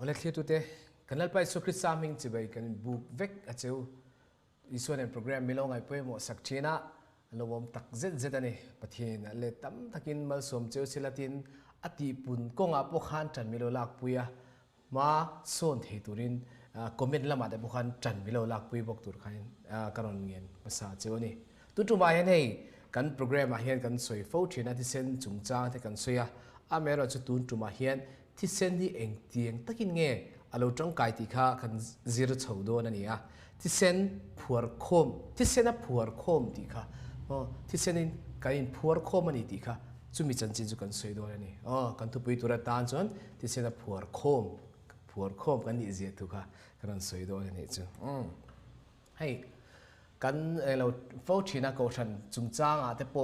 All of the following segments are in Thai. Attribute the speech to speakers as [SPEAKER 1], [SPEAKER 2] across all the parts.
[SPEAKER 1] Oleh kia tu teh kanal pai so Chris Saming cibai kan book vek aceu isuan en program milo ngai poe mo sakchina lowom tak zet ani pathin le tam takin mal som cheu silatin ati pun konga po khan tan milo lak puya ma son the turin comment lama de bukhan tan milo lak pui bok tur khain karon ngen masa cheu ni tu tu ma hen hei kan program a hian kan soi fo thina ti sen chungchang te kan soya a mero chu tun tu ma hian ti sen ni eng tieng takin nge alo tang kai ti kha kan zir chho do na ni a ti sen phuar khom ti sen a phuar khom ti kha ti sen in kain phuar khom ani ti kha chumi chan chin chu kan soi do na ni kan tu pui tura tan chon ti sen a phuar khom kan ni je tu kha kan soi do na ni chu hei kan lo fo thina ko than chungchang a te po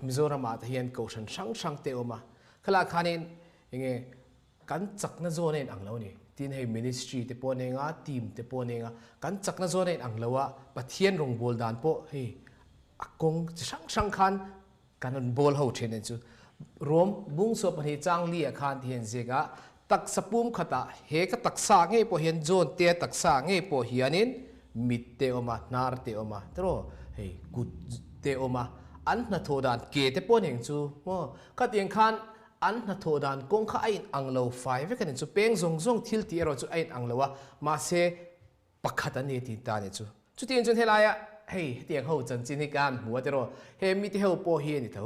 [SPEAKER 1] mizoram a hian ko than sang te oma khala khanin enge kan chakna zone en anglo ni tin hei ministry te po nenga team te po nenga kan chakna zone en anglowa pathian rong bol dan po hei akong sang khan kanon bol ho thenen chu rom bung so pani changli a khan thian zega tak sapum khata he ka taksa nge po hian zone te taksa nge po hianin mit te oma nar te oma tro hei good te oma an na thodan ke te po neng chu mo ka tiang khan an na thodan kong kha ain anglo 5 vekan chu peng zong thil ti ero chu ain anglowa ma se pakhat ani ti ta ne chu tin chun helaya hei tiang ho chan chin hi kan huwa te ro he mi te ho po hi ni tho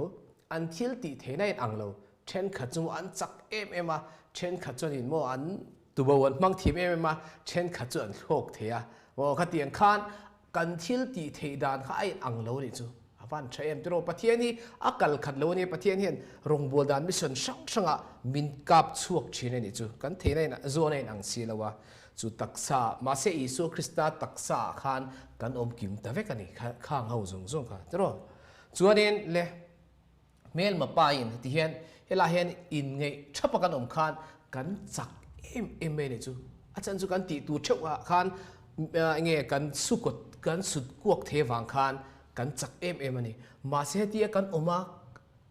[SPEAKER 1] an thil ti thena in anglo then kha chu an chak em a then kha chu in mo an tu bo wan mang thim em a then kha chu an thok thea o kha tiang khan kan thil ti theidan kha ain anglo ni chu van chaem tro pathiani akal khatlo ni pathian hian rong bol dan mission sanga min kap chuak thine ni chu kan theina na zone in ang silawa chu taksa ma se isu krista taksa khan kan om kim ta ve kani khang ho zong kha tro chuanin le mel ma pain ti hian hela hian in ngei thapa kan om khan kan chak em me ni chu achan chu kan ti tu thewa khan nge kan sukot kan sut kuak the wang khan kan chak em ani ma se tia kan oma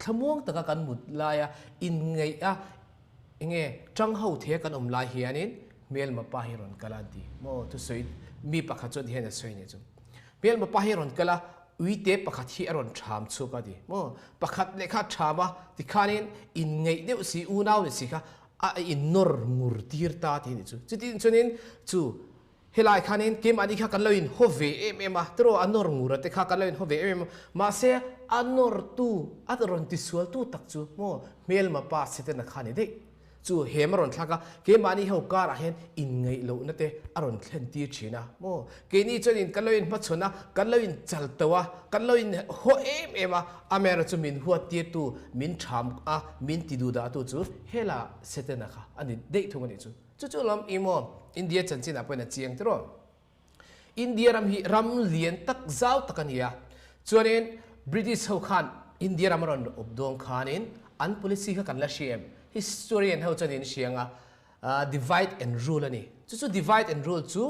[SPEAKER 1] thamuang taka kan mut laya in ngei a nge tang ho the kan om lai hianin mel ma pa hiron kaladi mo tu soi mi pakha chon hian a soi ne chu mel ma pa hiron kala uite pakhat hi aron tham chu ka di mo pakhat lekha thama ti khanin in ngei deu si u naw ni si kha a in nor ngur tir ta ti ni chu chutin chunin chu helai khanin kem ani kha kan loin hove em a tro anor ngura te kha kan loin hove em ma se anor tu adron ti sual tu tak chu mo mel ma pa sete na khani de chu hemaron thaka kem ani ho kar a hen in ngei lo na te aron thlen ti thina mo ke ni chonin kan loin ma chona kan loin chal tawa kan loin ho em a amera chu min huat ti tu min tham a min ti du da tu chu hela sete na kha ani de thungani chu lam imo India chanchin apoy na chiang tro India ram lian tak zau takania chuanin British ho khan India ramron obdong khanin an policy kha kan la shem historian ho chanin sianga divide and rule ani chu divide and rule chu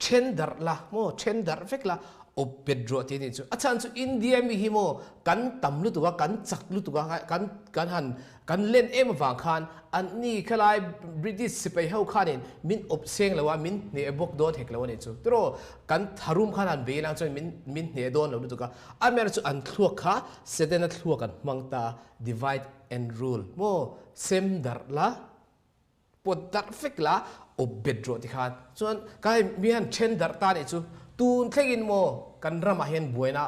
[SPEAKER 1] tender la mo tender vek la o pedro ti ni chu achan chu India mi hi mo kan tam lu tuwa kan chak lu tuwa kan han kan len em wang khan an ni khalai British sipai ho khanin min op seng lawa min ne bok do thek lawa ni chu tro kan tharum khan an be lang chu min ne don lo tu ka amer chu an thluak kha sedena thluak kan mangta divide and rule mo sem dar la pot dar fek la o bedro ti khan chuan kai mi han chen dar ta ni chu tun thlegin mo kan rama hen buena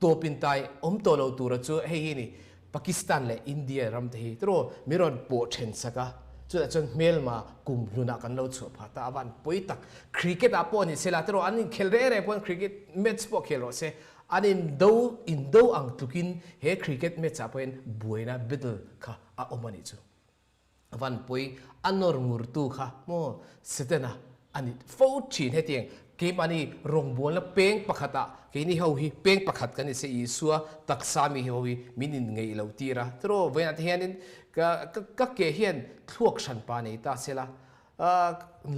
[SPEAKER 1] topin tai om to lo tur chu hei ni Pakistan le India ram te hi tro miron po chen saka chu chon mel ma kum luna kan lo chu pha ta awan poi tak cricket a po ni sela tro an khel re pon cricket match po khelo se an in do ang tukin he cricket match a poin buena biddle kha a omani chu awan poi anor ngur tu kha mo setena ani fo chin he tiang ke mani rong bol na peng pakhata ke ni ho hi peng pakhat kan se isua taksami ho hi minin ngei lo tira tro vena hianin ka ke hian thuak san pa nei ta sela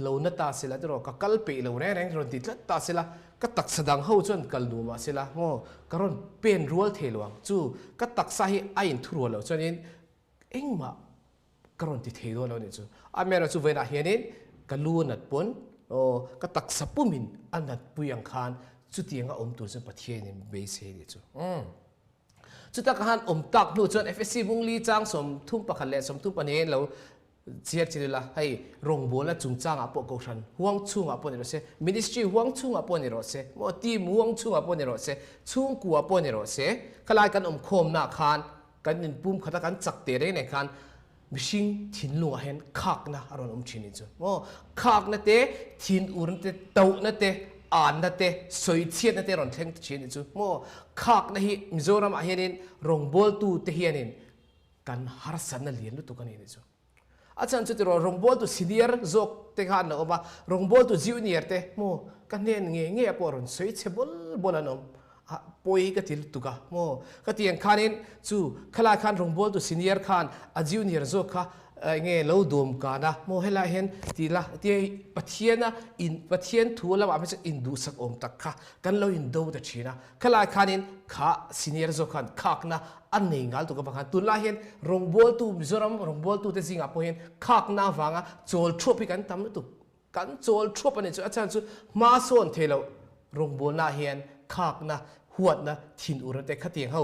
[SPEAKER 1] lo na ta sela tro ka kal pe lo re reng ron ti ta sela ka tak sadang ho chon kal nu ma sela ngo karon pen rual theluang chu ka taksa hi ain thuro lo chonin engma karon ti thelo lo ni chu amera chu vena hianin กันลูนัดปนโอ้ก็ตักสับปุ่มินอันนัดปุยังคานจุดยังก็ตัวจนประเทศนี่เบสเฮดิจูจุดตะการตักนู่นจน FSC บุงลีจางสมทุ่มปะคันเลสมทุ่มปะเนเราเชียร์จิละให้โรงบัวและจุงจ้างอาปกชันห่วงชุ่งอาปนิโรเซ Ministry ห่วงชุ่งอาปนิโรเซโมทีมห่วงชุ่งอาปนิโรเซชุ่งกัวปนิโรเซขลายกันโคมนาคานกันนินปุ่มขัดกันจักเตะได้ในคานมิชิงทินลัวเห็นขากนะอารมณ์ชินิจูโมขากนั่นเตะทินอุรนเตะเต่านั่นเตะอ่านนั่นเตะสวยเชียนั่นเตะรอนเทงชินิจูโมขากนั่นฮิมิโซรัมอาเฮนินโรงบัวตูเตเฮียนินกันฮาร์สันนั่นเลียนลุตุกันนี่จูอาจารย์จุดเราโรงบัวตัวซีเนียร์จกเตะขันเนาะบ่าโรงบัวตัวจิวเนียร์เตะโมกันเนียนเงี้ยปอรอนสวยเชบอลนมป่วยก็ติดตุกะโมก็ที่ยังขันินจู่ขลาขันโรงบัวตัวซีเนียร์ขันอาจิวเนียร์จกค่ะเงี้ยเราดูมกันนะโมเฮลาเห็นที่ละที่ปะเทียนนะอินปะเทียนทัวร์แล้วว่าไม่ใช่อินดูสักตักค่ะกันเราอินดูแต่ชีนะขลาขันินข้าซีเนียร์จกขันขากนะอันนี้งั้นตัวกับกันตุลาเห็นโรงบัวตัวมิโซรัมโรงบัวตัวเตสิงคโปร์เห็นขากนะฟังอ่ะโจลทรพิกันทำตุกันโจลทรปนี่จู่อาจารย์จู่มาโซนเทเราโรงบัวน่าเห็นขากนะหัวนะทินอุรเตขัดยังเขา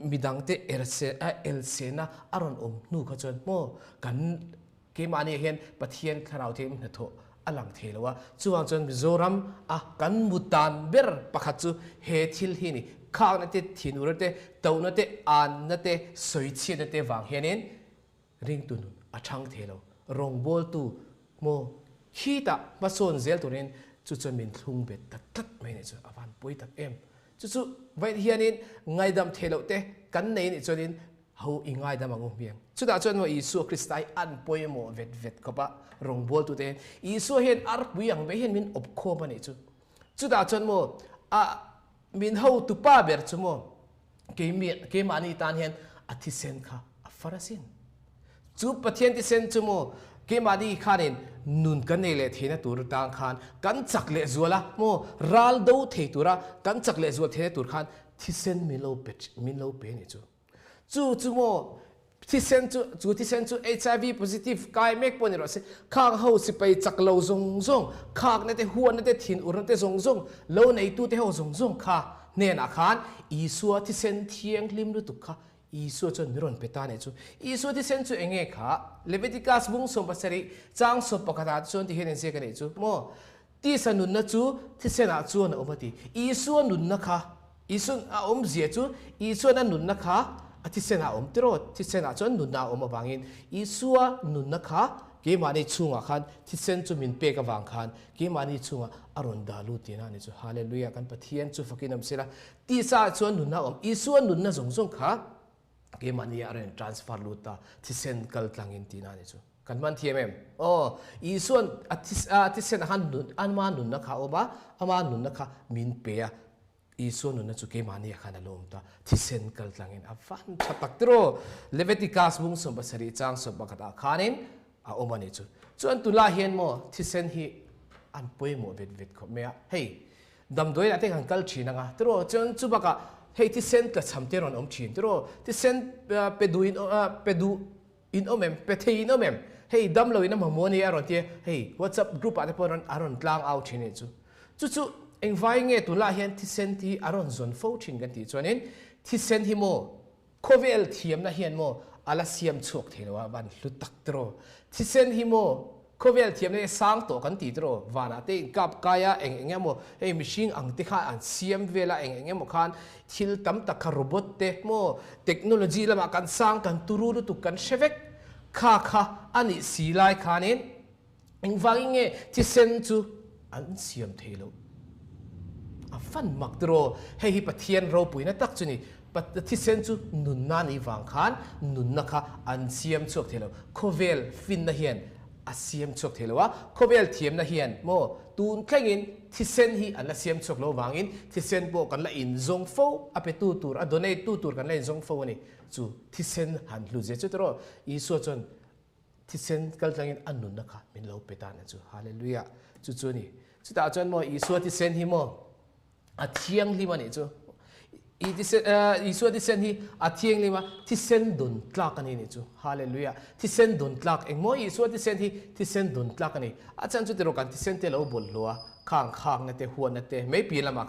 [SPEAKER 1] มีดังเตเอลเซนะอารอนนู่เขาจนโมกันเกมานี่เห็นปะเทียนคาราวเทมนะโถอลังเทลว่าจู่อังจนมิโซรัมกันมุตันเบอร์ปะขัดจู่เฮทิลฮินี่ข้าวนั่นเตทินอุรเตเต่านั่นเตอ่านนั่นเตสวยเชียนั่นเตวางเฮนินริงตุนช่างเทลรองบอลตูโมฮีตามาโซนเซลตัวนี้จู่จนมินทุ่งเบ็ดตัดไม่เนี่ยจู่อวันปุยตัดจู่ไว้เฮียนินไงดำเทลเตกันในนี่จนนินเขาอิงไงดำมังเบียงจู่ดาจนว่าอิสุคริสต์อันปุยโมเวดก็ปะรองบอลตัวเตอิสุเห็นอาร์ปุยยังไม่เห็นมินอบโคมันนี่จู่ดาจนโมมินเฮาตุป้าเบอร์ชั่วโมงเกมอันนี้ตานเห็นอธิเซนค่ะฟาราซินจูปะเทียนที่เซนชั่วโมงเกมอันนี้ขานินนุนกันเนเลทีนะตัวต่างขานกันจักเลจัวละโมรัลโดเทตัวระกันจักเลจัวเทตัวขานที่เซนมิโลเปนี่จู่โมที่เซนจู่ HIV positive กายเมกปนนี่หรอสิข้างเฮาสิไปจักเลวซงข้างนั่นเตหัวนั่นเตทินอุรันเตซงเลวในตู้เตเฮาซงค่ะเนี่ยนะขานอีสัวที่เซนเทียงลิมรุตุค่ะอีสัวจนมิรอนเปตาเนี่ยจู่อีสัวที่เซนจู่เองค่ะเลวิติกัสบุงสมบัติจางสมปกติจนที่เห็นเสียกันเนี่ยจู่โมที่สนุนนะจู่ที่เซนจู่นะอมติอีสัวนุนนะคะอีสัวเสียจู่อีสัวนั้นนุนนะคะที่เซนตรอที่เซนจนนุนนาบางอินอีสัวนุนนะคะเกมานี่ชุ่งขันที่เซนจู่มินเปกบางขันเกมานี่ชุ่งอารอนดาลูตีนะนี่จู่ฮาเลลูยากันปะเทียนจู่ฟักินน้ำเสละที่ซาจู่นุนนาอีสัวนุนนะซงค่ะเกมอันนี้อะไรทรานสฟาร์ลูตาที่เซนกัลตังอินตีนั่นนี่จู่กันมันเทียมเอ็มโอ้อีส่วนที่เซนหันนุนอันมานุนนะคะโอบ้าอามานุนนะคะมินเปียอีส่วนนุนนะจู่เกมอันนี้ขันอารมณ์ตาที่เซนกัลตังอินอัฟฟันชัตักตรอเลเวติกัสบุงสมบัติริจังสมบัติตาขานินโอมานี่จู่อันตุลาเห็นโมที่เซนฮีอันป่วยโมเวดเขาเมียเฮ้ยดำด้วยนะที่ขันกัลชีนังอ่ะตรอจนจู่บักเฮ้ยที่เซนกับทำเตรอนชินตรอที่เซนไปดูอินเมมไปเทอินเมมเฮ้ยดำเลยนะมาโมนี่อารอนที่เฮ้ย WhatsApp group อะไรพวกนั้นอารอนกลางเอาชินจู่เอ็งไฟเงี้ยตุลาเห็นที่เซนที่อารอนซอนโฟชินกันที่ส่วนนี้ที่เซนที่โมโคเวลเทียมนะเห็นโมอาลาเซียมชกเทนว่าบันลุตักตรอที่เซนที่โมโคเวลเทียมเนี่ยสร้างตัวกันตีตรอวานาเตกับกายเอ็งโมเฮ้ยมิชิงอังติข้าอันเซียมเวลาเอ็งโมคันทิลตั้มตะคาร์โรบอทเตโมเทคโนโลยีละมากันสร้างกันตุรุตุกันเชฟเวกข้าอันนี้สีลายขานินเอ็งฟังเงี้ยที่เซนจูอันเซียมเทโลฟันมักตรอเฮ้ยปะเทียนเราปุยนะตักจุนี่ปัตที่เซนจูนุนนานีฟังขานนุนนะคะอันเซียมชกเทโลโคเวลฟินนะเฮียนอาเซียมชกเทโลวะโคเวลเทียมนะเฮียนโมตูนแข่งอินที่เซนฮีอันละเซียมชกโลวางอินที่เซนโบกันละอินซงโฟอเปตูตูร์อโดเนตูตูร์กันละอินซงโฟนี่จูที่เซนหันลูเจจุดรออีส่วนที่เซนกัลจังอินอันนุนนะคะมินเลวเปตานะจูฮาเลลูยาจูนี่จุดอาจารย์โมอีส่วนที่เซนฮีโมอาเทียงที่มันนี่จู อีที่เซนอีส่วนที่เซนฮีอาเทียงเลยว่าที่เซนดุนตลักกันนี่จูฮาเลลูยาที่เซนดุนตลักเองโมอีส่วนที่เซนฮีที่เซนดุนตลักกันนี่อาจารย์จุดเดียวกันที่เซนเตลเอาบนลัวข้างนั่นเตหัวนั่นเตไม่ปีละมา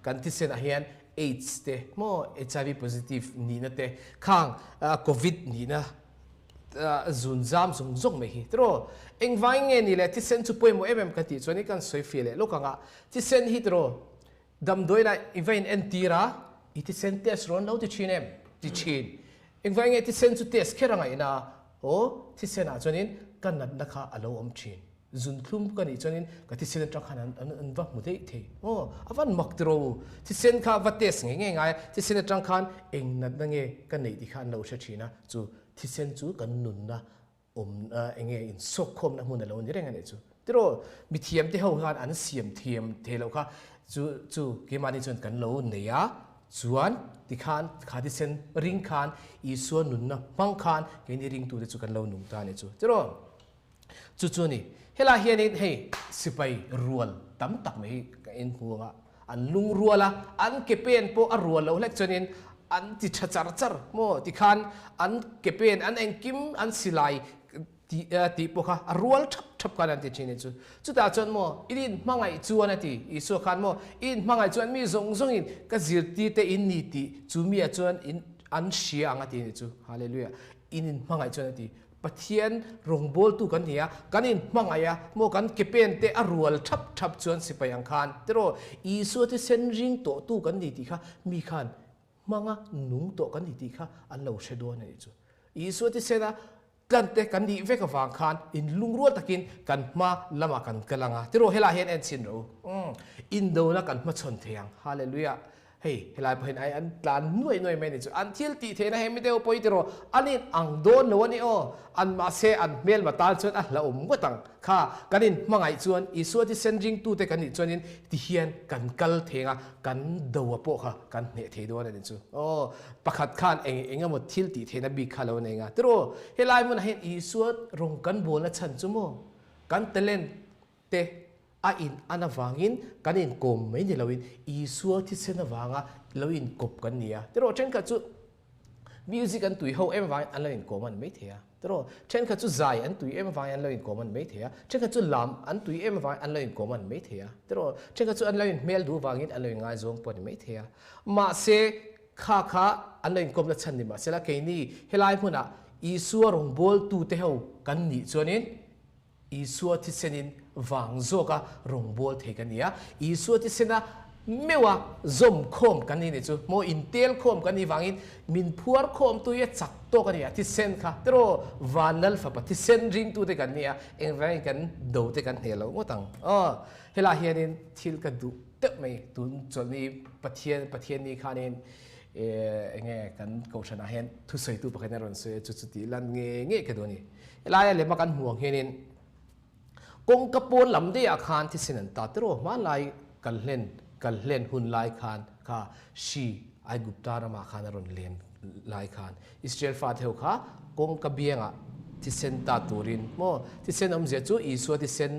[SPEAKER 1] กันที่เซนอาเฮียนAIDS เตโม HIV positive นี่นั่นเตข้างCOVID นี่นะจุนจามสงจงไม่ฮีตรอเองว่าไงนี่แหละที่เซนจุดป่วยโมเอเอ็มกันที่ส่วนนี้กันสวยฟีเลยลูกอ่ะที่เซนฮีตรอดำด้วยนะอีเวนต์เอ็นตีระอีที่เซนเทสร้อนเราที่ชินเอ็มที่ชินเองว่าไงที่เซนจุดเทสแค่ไรนะโอ้ที่เซนอ่ะจนนี้กันนัดนะคะอารมณ์ชินจุนคลุมกันอีกจนนี้ก็ที่เซนจังขนาดอันว่ามุดได้ทีโอ้อวันมักตรูที่เซนข้าวัดเทสไงที่เซนจังขันเองนัดนั่งเงกันในที่ขันเราเชื่อชินะจูที่เซนจูกันนุนนะเองอินสกคมนะมุนเราเนี่ยไงเนี่ยจูที่เรามีเทียมที่เขาขันอันเสียมเทียมเทเราค่ะจูเกี่ยมันนี่จนกันเราเนี่ยส่วนที่ขันขาที่เซนริงขันอีส่วนนุนนะบังขันเกี่ยนี่ริงตัวที่จูกันเราหนุ่มตาเนี่ยที่เราจูนี่เฮล่าเฮียนี่เฮ้สิไปรัวตั้มตักไม่เอ็นหัวอันลุงรัวละอันเก็บเป็นพวกรัวแล้วเล็กจนนี้อันที่ชัดจัดโมที่ขันอันเก็บเป็นอันเองกิมอันสิไลที่พวกรัวทับกันนั่นที่ชินิจุดอาจารย์โมอินมังไงจวนนั่นที่อิสุขันโมอินมังไงจวนมีอินก็จิตที่เตอินนี่ที่จูมีอาจารย์อินอันเชียงอ่ะที่นี่จูฮาเลลูยาอินมังไงจวนนั่นที่ปะเทียนรงโบลตุกันเนียกันอินมังไงโมกันเก็บเป็นเตอรัวทับจวนสิไปยังขันแต่โรอิสุที่เซนริงโตตุกันนี่ที่ค่ะมีขันมังนุ่งโตกันนี่ที่ค่ะอันเราเชดวนนี่จูอิสุที่เซนะกันเตกันดีเวกฟังขันอินลุงรัวตะกินกันมาละมากันกันลังอ่ะที่เราเฮลาเห็นเอ็นซินรู้อินโดนะกันมาชนเทียงฮาเลลูยาเฮ้เฮลาเห็นไออันตานหน่วยไม่เนี่ยจูอันที่ตีเทนะเห็นไม่ได้เอาไปที่เราอันนี้อังโดนวันนี้อ๋ออันมาเซอันเมลมาตาลชวนอ่ะละก็ตั้งค่ะกันอินมังไงชวนอีส่วนที่เซนริงตู้เตกันนี่ชวนอินที่เฮียนกันกัลเทียงอ่ะกันดูว่าพวกค่ะกันเนี่ยเทด้วยนี่จูโอ้ประคัดขันเองก็หมดทิลตีเทนะบีคาเลวเนี่ยอ่ะที่เราเฮลามันเห็นอีส่วนรงกันโบนะฉันจูโมกันเตเลนเตอินอันวังอินกันอินกลมไม่เนี่ยเราอินอีส่วนที่เซนวังอ่ะเราอินกบกันเนี่ยที่เราเช่นกันจูมิวสิกอันตุยเขาเอ็มวังอันเราอินกบมันไม่เทียแต่เราเช่นกันจูใจอันตุยเอ็มวังอันเราอินกบมันไม่เทียเช่นกันจูลำอันตุยเอ็มวังอันเราอินกบมันไม่เทียแต่เราเช่นกันจูอันเราอินเมลดูวังอินอันเราอินง่ายจงปนไม่เทียมาเสข้าอันเราอินกบละชันนี่มาเสละแค่นี้เฮลัยมุนะอีส่วนรงบอลตูเตเขากันนี่ส่วนนี้อีส่วนที่เซนินวังโจกะรงบอลเทกันเนี่ยอีส่วนที่เซนะไม่ว่าจมโคมกันนี่เนี่ยจูโมอินเทลโคมกันนี่วังอินมินพัวโคมตัวยัดจักโตกันเนี่ยที่เซนค่ะแต่เราวานัลฟ้าที่เซนริงตัวเด็กันเนี่ยเองวังกันดูเด็กันเฮลังว่าตั้งเฮลาเฮียนินทิลกันดูเตะไม่ตุนจนนี้ปะเทียนนี่ขานินไงกันกูชนะเห็นทุสายตัวปะกันรอนเสียจุดที่ลันเงี้ยกันตัวนี้เฮลาเลยมากันห่วงเฮียนินกงกระปูนลำเดียอาคารที่สินันตาแต่เรามาไล่กันเล่นหุ่นไล่คานค่ะชีไอกุปตารามาคานรอนเล่นไล่คานอิสราเอลฟาเทวค่ะกงกระเบียงอ่ะที่เซนตาตูรินโมที่เซนอมเจจูอีสัวที่เซน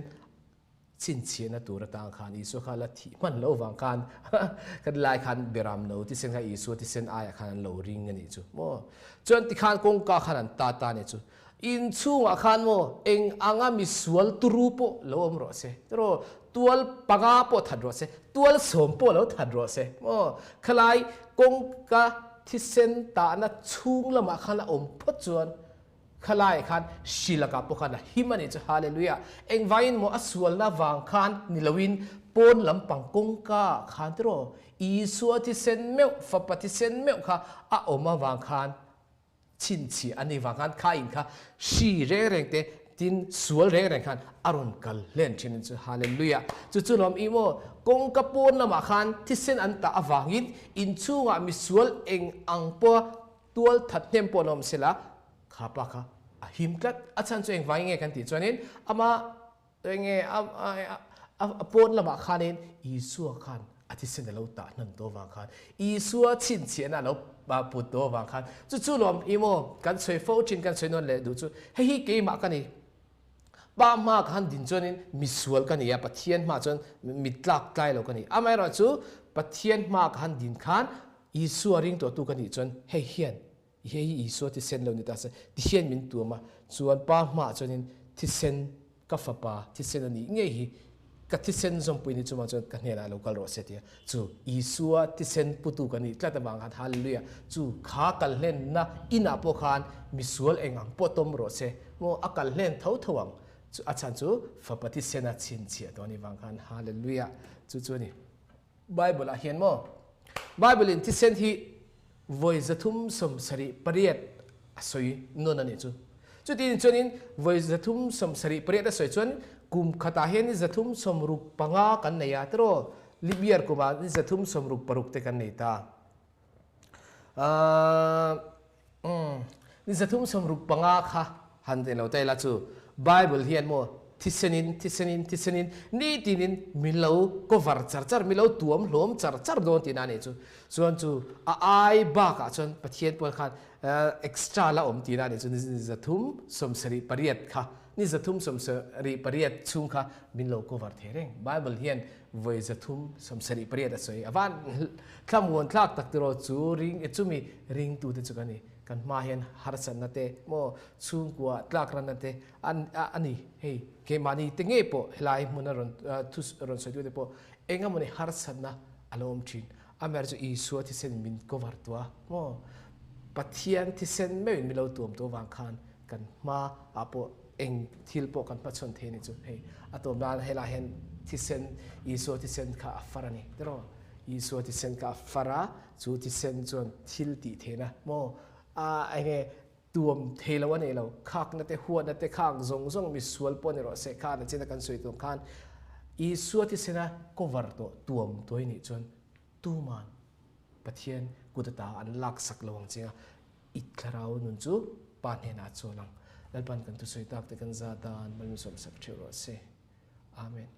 [SPEAKER 1] ชินเชียนตัวต่างคานอีสัวค่ะละที่มันโลวังคานกันไล่คานเบรามโนที่เซนค่ะอีสัวที่เซนไอคานโลริงกันนี่จูโมจนที่คานกงกาคานันตาเนี่ยจูอินซูงอาคารโมเองอ่างมิสวลตุรูปโลอมรอเซแต่เราตัวปังอาปทัดรอเซตัวสมปแล้วทัดรอเซโอ้คลายกงกาที่เซนตานะชุงละมาขันละอมพัดจวนคลายขันศิลกาปขันละฮิมันนี่จะฮาเลลูยาเองไว้โมอสวลละวางขันนิลวินปนลำปังกงกาขันแต่เราอีสัวที่เซนเมลฟับปฏิเซนเมลค่ะอาอมาวางขันชินชีอันนี้ว่ากันข้าอินค่ะชีเร่งเตตินสวลเร่งกันอารมณ์กันเล่นชินจูฮาเลลูยาจุลอมอีโมกงกระปูนละมาคันที่เส้นอันตาอวังอินชูงามิสวลเองอังปัวตัวทัดเทมปนอมเสละข้าปะค่ะหิมกัดอาจารย์ตัวเองว่าไงกันติจวนนี้อามาตัวเองปนละมาคันนี้อีสัวคันอาทิตย์เส้นเราตานั่นตัววางคันอีสัวชินเชียนเราบาปุตโตวางคันจุลอมอีโมกันช่วยโฟชินกันช่วยนวลเลยดูจุเฮ้ยเกี่ยมากันนี่บ้ามาคันดินจนมิสวลกันนี่ปะเทียนมาจนมิตรลักใจเรากันนี่อาไม่รู้จูปะเทียนมาคันดินคัน อีสัวริงตัวตุกันนี่จนเฮียนเฮียอีสัวที่เซนเรานี่ตาเสที่เฮียนมินตัวมาส่วนป้ามาจนนินที่เซนกับฟ้าป้าที่เซนนี่เงี้ยฮีกับที่เซนจงปุยนี่จุมาจนกันเฮน่าโลกาลโรเซตีจูอีสัวที่เซนปุตุกันนี่ตละบางฮาเลลูยาจูขากัลเล่นนะอินาโปคานมิสวลเองอังปอตมโรเซโมอากัลเล่นเท่าทวังจูอาจารย์จูฟ้าป้าที่เซนอาชินเชียตัวนี้บางคันฮาเลลูยาจูนี่ไบเบิลอาเฮียนโมไบเบิลอินที่เซนที่voice zathum som sari pariat asoi non ani chu chutin chunin voice zathum som sari pariat asoi chuan kum khata hen zathum som ruk panga kan neya tro libiar kuma zathum som ruk paruk te kan neita ni zathum som ruk panga kha han te lo te la chu bible hian mo thisenin ni tinin milo cover char milo tuam hlom char don tin ani chu chuan chu ai ba ka chon pathian pol khan extra la om tin ani chu ni zathum somsari pariat kha ni zathum somsari pariat chung kha milo cover thereng bible hian voi zathum somsari pariat asoi awan thlam won thlak tak tro chu ring chumi ring tu te chu kani kan ma hian harsan nate mo chung kwa tlak ran nate ani hey ke mani tenge po helai munaron thus ron so de po enga moni harsan na alom chin amer chu isu ti sen min cover tua mo pathian ti sen me mi lo tuam to wang khan kan ma apo eng thil po kan pa chon the ni chu hey atom dan hela hen ti sen isu ti sen kha farani tero isu ti sen ka fara chu ti sen chon thil ti thena mo ai nghe tuom thela wan elo khak na te huan na te khak zong mi sual pon ro se kha na chena kan soi tum khan i suati sena cover to tuom toi ni chon tu man pathian kudata an lak sak lawang chinga itlarau nun chu pan hena cholang lalpan kan tu soi tak te kan za dan malmi som sak thiro se amen